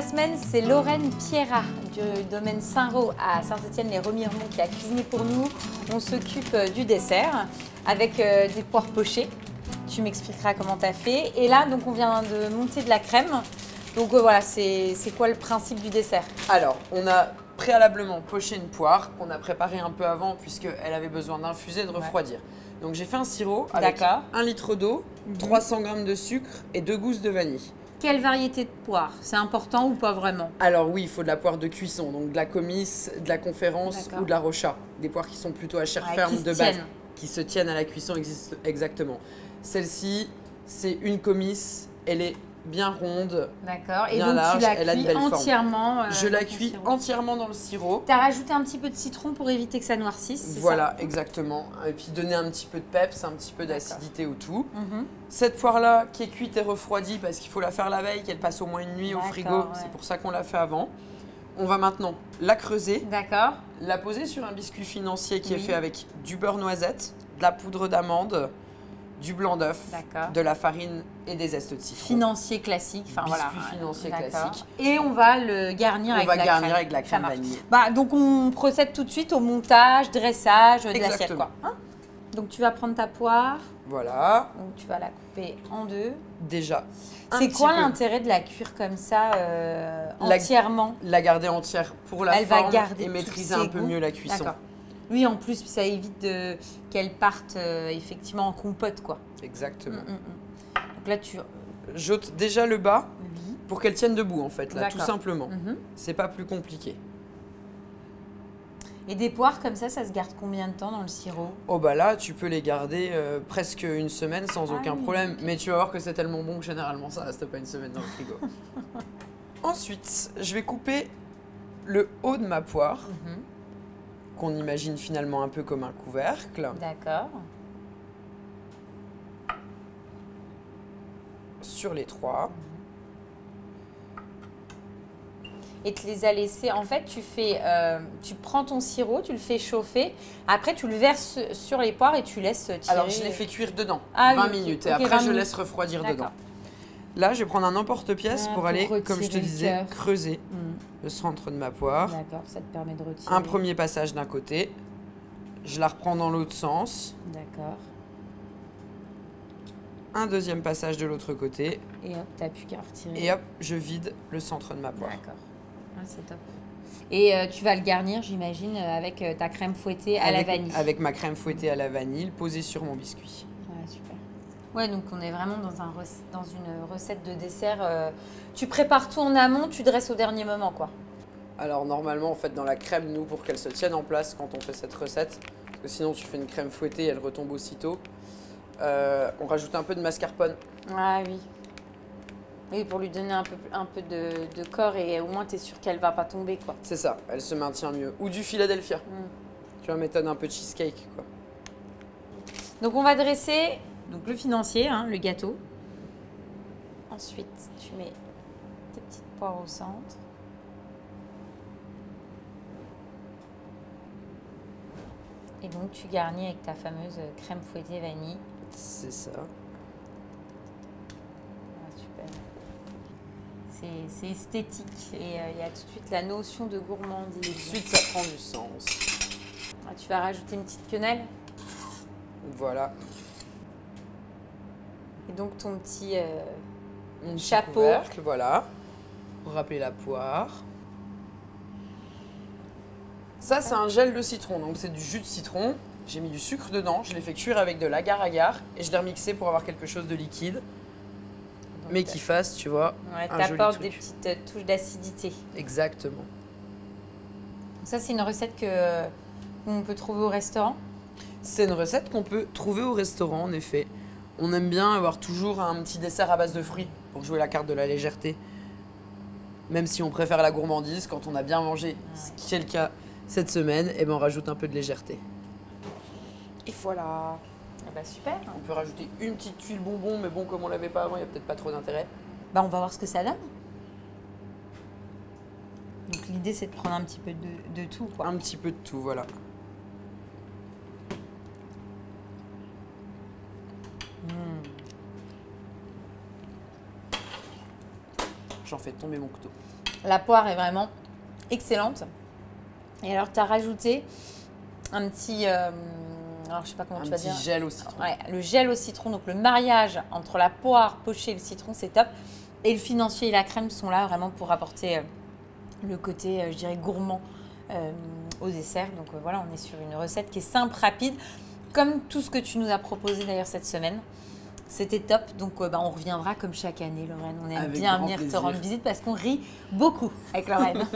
semaine, c'est Lorraine Pierrat du domaine Saint-Roch à Saint-Étienne-les-Remiremont qui a cuisiné pour nous. On s'occupe du dessert avec des poires pochées. Tu m'expliqueras comment tu as fait. Et là, donc, on vient de monter de la crème. Donc voilà, c'est quoi le principe du dessert? Alors, on a préalablement poché une poire qu'on a préparée un peu avant puisqu'elle avait besoin d'infuser et de refroidir. Donc j'ai fait un sirop avec 1 litre d'eau, 300 g de sucre et 2 gousses de vanille. Quelle variété de poire? C'est important ou pas vraiment? Alors oui, il faut de la poire de cuisson, donc de la comice, de la conférence ou de la rocha. Des poires qui sont plutôt à chair ferme de base, qui se tiennent à la cuisson exactement. Celle-ci, c'est une comice, elle est bien ronde, d'accord. Et bien donc large, tu la elle a une cuis belle entièrement forme. Je la cuis entièrement dans le sirop. Tu as rajouté un petit peu de citron pour éviter que ça noircisse, voilà, exactement. Et puis donner un petit peu de peps, un petit peu d'acidité au tout. Cette poire-là qui est cuite et refroidie parce qu'il faut la faire la veille, qu'elle passe au moins une nuit au frigo. C'est pour ça qu'on l'a fait avant. On va maintenant la creuser, la poser sur un biscuit financier qui est fait avec du beurre noisette, de la poudre d'amande, du blanc d'œuf, de la farine et des zestes de citron. Financier classique. Enfin, biscuit financier classique. Et on va le garnir avec la crème vanillée. Bah, donc on procède tout de suite au montage, dressage de l'assiette. Donc tu vas prendre ta poire. Voilà. Donc tu vas la couper en deux. Déjà. C'est quoi l'intérêt de la cuire comme ça entièrement? La garder entière pour la forme va garder et maîtriser un peu mieux la cuisson. Oui, en plus, ça évite qu'elle parte effectivement en compote, quoi. Exactement. Donc là, tu j'ôte déjà le bas pour qu'elle tienne debout, en fait, là, tout simplement. C'est pas plus compliqué. Et des poires comme ça se garde combien de temps dans le sirop? Oh bah là, tu peux les garder presque une semaine sans aucun problème. Mais tu vas voir que c'est tellement bon que généralement, ça reste pas une semaine dans le frigo. Ensuite, je vais couper le haut de ma poire. Qu'on imagine finalement un peu comme un couvercle. D'accord. Sur les trois. Et tu les as laissés, en fait, tu prends ton sirop, tu le fais chauffer, après tu le verses sur les poires et tu laisses tirer. Alors je les fais cuire dedans, 20 minutes, et après je laisse refroidir dedans. Là, je vais prendre un emporte-pièce pour aller, comme je te disais, creuser le centre de ma poire. D'accord, ça te permet de retirer. Un premier passage d'un côté. Je la reprends dans l'autre sens. D'accord. Un deuxième passage de l'autre côté. Et hop, t'as plus qu'à retirer. Et hop, je vide le centre de ma poire. D'accord. Ah, c'est top. Et tu vas le garnir, j'imagine, avec ta crème fouettée à la vanille. Avec ma crème fouettée à la vanille, posée sur mon biscuit. Ouais, super. Ouais, donc on est vraiment dans une recette de dessert. Tu prépares tout en amont, tu dresses au dernier moment, quoi. Alors normalement, en fait, dans la crème, nous, pour qu'elle se tienne en place quand on fait cette recette, parce que sinon tu fais une crème fouettée, elle retombe aussitôt, on rajoute un peu de mascarpone. Ah oui. Oui, pour lui donner un peu de corps et au moins tu es sûr qu'elle va pas tomber, quoi. C'est ça, elle se maintient mieux. Ou du Philadelphia. Tu vois, méthode un peu cheesecake, quoi. Donc on va dresser le financier, le gâteau. Ensuite, tu mets tes petites poires au centre. Et donc tu garnis avec ta fameuse crème fouettée vanille. C'est ça. Ah, super. C'est esthétique et il y a tout de suite la notion de gourmandise. Tout de suite, ça prend du sens. Ah, tu vas rajouter une petite quenelle. Voilà. Et donc ton petit chapeau. Couvercle, voilà. Pour rappeler la poire. Ça, c'est un gel de citron, donc c'est du jus de citron. J'ai mis du sucre dedans, je l'ai fait cuire avec de l'agar-agar et je l'ai remixé pour avoir quelque chose de liquide, donc, mais qui fasse, tu vois, un joli t'apportes truc. Des petites touches d'acidité. Exactement. Ça, c'est une recette qu'on peut trouver au restaurant? C'est une recette qu'on peut trouver au restaurant, en effet. On aime bien avoir toujours un petit dessert à base de fruits pour jouer la carte de la légèreté. Même si on préfère la gourmandise, quand on a bien mangé, ce qui est le cas cette semaine, eh ben on rajoute un peu de légèreté. Et voilà. Ah bah super. On peut rajouter une petite tuile bonbon, mais bon, comme on l'avait pas avant, il n'y a peut-être pas trop d'intérêt. Bah on va voir ce que ça donne. Donc l'idée, c'est de prendre un petit peu de tout, quoi. Un petit peu de tout, voilà. J'en fais tomber mon couteau. La poire est vraiment excellente. Et alors, tu as rajouté un petit... alors, je sais pas comment tu vas dire. Un petit gel au citron. Ouais, le gel au citron. Donc, le mariage entre la poire pochée et le citron, c'est top. Et le financier et la crème sont là vraiment pour apporter le côté, je dirais, gourmand au dessert. Donc, voilà, on est sur une recette qui est simple, rapide. Comme tout ce que tu nous as proposé d'ailleurs cette semaine. C'était top. Donc, on reviendra comme chaque année, Lorraine. On aime bien venir te rendre visite parce qu'on rit beaucoup avec Lorraine.